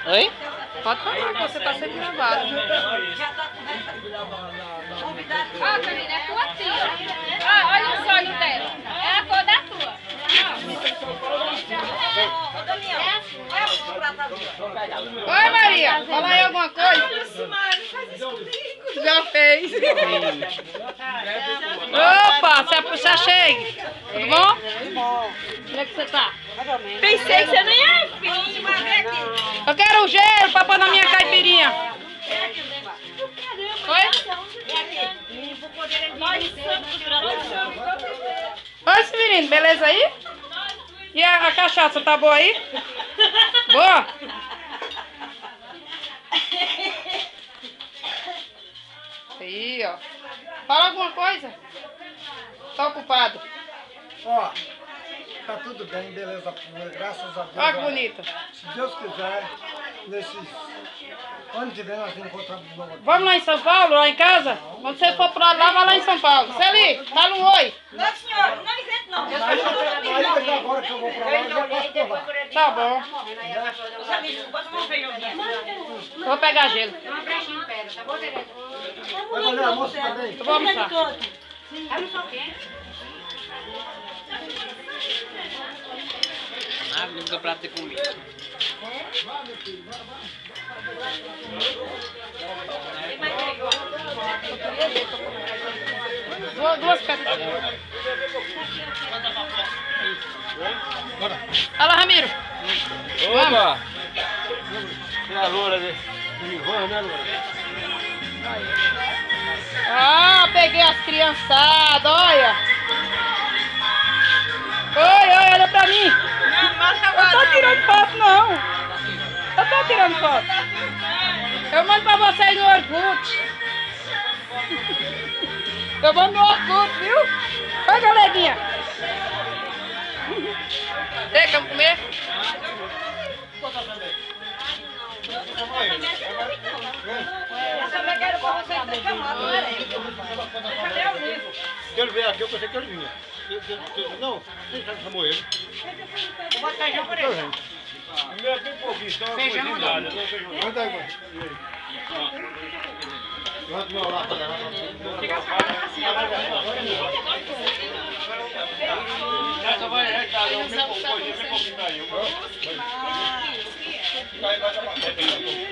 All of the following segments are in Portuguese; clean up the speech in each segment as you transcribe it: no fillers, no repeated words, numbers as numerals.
Oi? Pode falar que você tá sendo gravado. Ó, Karina, é tua tia. Ó, olha os olhos dela. É a cor da tua. Ô, Daniel, Oi, Maria. Fala aí alguma coisa. olha o Sumário, faz isso comigo. Já fez. Opa, você puxa chegue. Tudo bom? Como é que você tá? Pensei que você não ia vir, mas vem aqui. Eu quero gelo pra pôr na minha caipirinha. Oi? Oi, Severino, beleza aí? E a cachaça, tá boa aí? Boa? Aí, ó. Fala alguma coisa? Tá ocupado? Ó, tá tudo bem, beleza, graças a Deus. Olha que bonito. Se Deus quiser, nesses ano que vem nós encontramos de novo aqui. Vamos lá em São Paulo, lá em casa? Quando você for pra lá, vai lá em São Paulo. Celi, fala um oi. Não, senhor, não invento não. Mas agora que eu vou pra lá, eu já posso provar. Tá bom. Os amigos, bota uma feijãozinha. Eu vou pegar gelo. Vai fazer almoço também? Eu vou almoçar. Ah, nunca prato de comida. Duas pedras. Olha lá, Ramiro. Opa! É a loura de Ivan, né, loura? Ah, peguei as criançadas, olha. Oi, olha pra mim. Eu tô tirando foto, não. Eu tô tirando foto. Eu mando pra vocês no Orkut. Eu mando no Orkut, viu? Oi, galeguinha. Ei, quer comer? Eu também quero com vocês ter chamado, não é? Quero ver aqui, eu pensei que ele vinha. Não, você já chamou ele. Vou botar feijão por ele. Meu é bem pouquinho, só uma coisinha nada. Não, feijão. Manda aí, mano. Vai do meu lado pra levar pra essa vai arretar, eu me pouquinho, me pouquinho pra eu. Vai dar pra frente.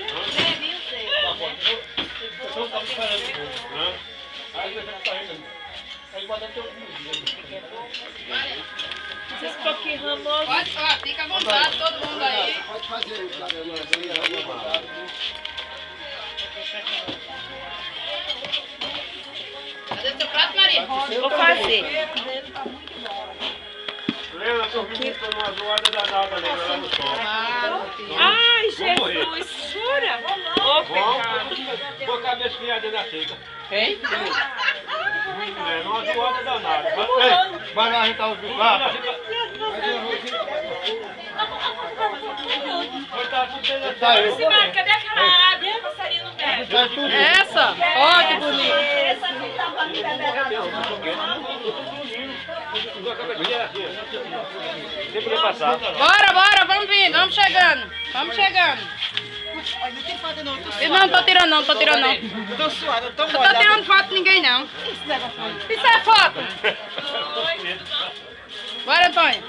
Eu tava esperando. Aí você tá indo. Aí guarda teu Vocês estão aqui, Ramon. Pode, ó, fica à vontade, todo mundo aí. Pode fazer. Cadê o seu prato, Maria? Vou fazer. Lembra, eu tô vindo numa zoada danada ali, lá no sol. Ai, Jesus, jura? Ô, pecado. Vou com a minha esfriada na seca. Hein? É, numa zoada danada. Vai lá arretar os bichos. Esse mar, cadê aquela água que passaria no pé? Essa? Ó, que bonito. Essa aqui tá pra mim, Nem podia passar. Bora, vamos vindo, vamos chegando. Vamos chegando. Não, tô tirando não. Tô suado, tô Não tô tirando foto de ninguém, não. Isso é foto. Bora, Antônio.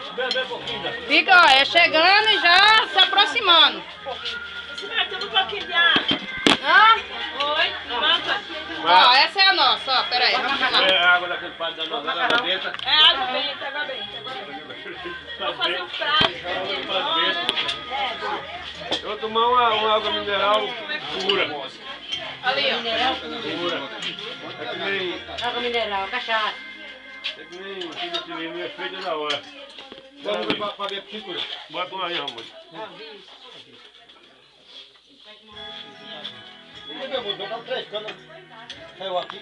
Fica, ó, é chegando e já se aproximando. Esse mar, tem um pouquinho de água. Ah, Oi, levanta. ó, essa é a nossa, ó, peraí, vamos arrumar. É a água daquele pai da nossa cabeça. É água benta, água benta. Vou fazer um prato. Eu vou tomar uma água mineral pura. Ali, ó. Pura. É que nem... Água mineral, cachaça. É que nem filho de menino, é feito na hora. Vamos ver pra ver pintura. Bota uma aí, Ramon. Meu Deus, vou dar 3 canas. Saiu aqui.